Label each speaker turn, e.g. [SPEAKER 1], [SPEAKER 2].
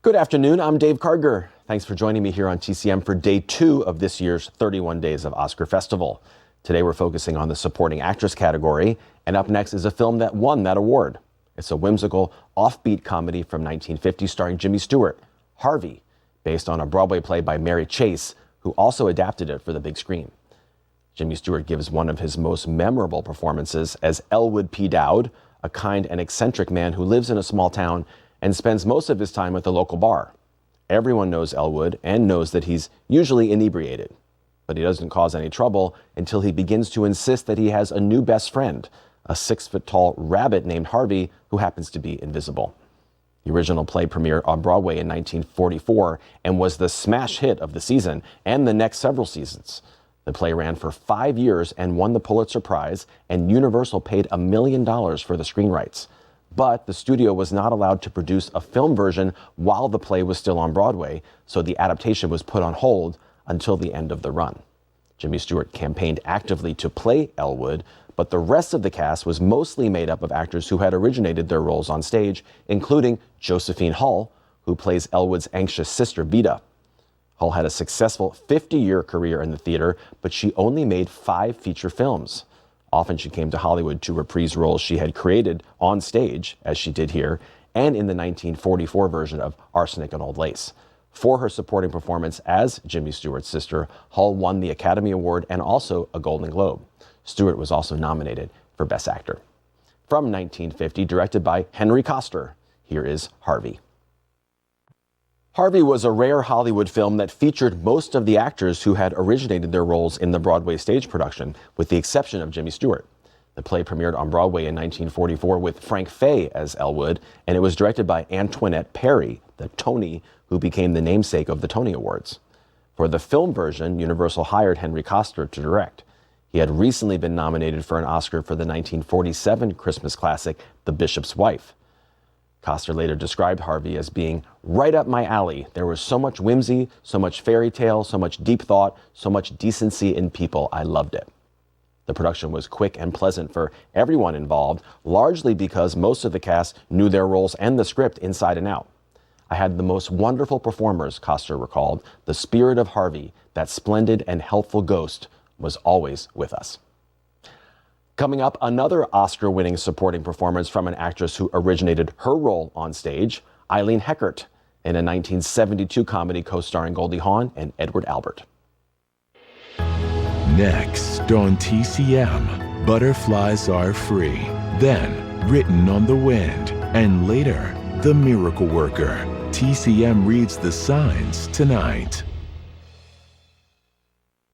[SPEAKER 1] Good afternoon, I'm Dave Karger. Thanks for joining me here on TCM for day 2 of this year's 31 Days of Oscar Festival. Today we're focusing on the supporting actress category, and up next is a film that won that award. It's a whimsical, offbeat comedy from 1950 starring Jimmy Stewart, Harvey, based on a Broadway play by Mary Chase, who also adapted it for the big screen. Jimmy Stewart gives one of his most memorable performances as Elwood P. Dowd, a kind and eccentric man who lives in a small town and spends most of his time at the local bar. Everyone knows Elwood and knows that he's usually inebriated, but he doesn't cause any trouble until he begins to insist that he has a new best friend, a 6-foot-tall rabbit named Harvey who happens to be invisible. The original play premiered on Broadway in 1944 and was the smash hit of the season and the next several seasons. The play ran for 5 years and won the Pulitzer Prize, and Universal paid $1 million for the screen rights. But the studio was not allowed to produce a film version while the play was still on Broadway, so the adaptation was put on hold until the end of the run. Jimmy Stewart campaigned actively to play Elwood, but the rest of the cast was mostly made up of actors who had originated their roles on stage, including Josephine Hull, who plays Elwood's anxious sister, Vida. Hull had a successful 50-year career in the theater, but she only made 5 feature films. Often she came to Hollywood to reprise roles she had created on stage, as she did here, and in the 1944 version of Arsenic and Old Lace. For her supporting performance as Jimmy Stewart's sister, Hull won the Academy Award and also a Golden Globe. Stewart was also nominated for Best Actor. From 1950, directed by Henry Koster, here is Harvey. Harvey was a rare Hollywood film that featured most of the actors who had originated their roles in the Broadway stage production, with the exception of Jimmy Stewart. The play premiered on Broadway in 1944 with Frank Fay as Elwood, and it was directed by Antoinette Perry, the Tony who became the namesake of the Tony Awards. For the film version, Universal hired Henry Koster to direct. He had recently been nominated for an Oscar for the 1947 Christmas classic, The Bishop's Wife. Koster later described Harvey as being right up my alley. There was so much whimsy, so much fairy tale, so much deep thought, so much decency in people. I loved it. The production was quick and pleasant for everyone involved, largely because most of the cast knew their roles and the script inside and out. I had the most wonderful performers, Koster recalled. The spirit of Harvey, that splendid and helpful ghost, was always with us. Coming up, another Oscar-winning supporting performance from an actress who originated her role on stage, Eileen Heckert, in a 1972 comedy co-starring Goldie Hawn and Edward Albert.
[SPEAKER 2] Next on TCM, Butterflies Are Free, then Written on the Wind, and later, The Miracle Worker. TCM reads the signs tonight.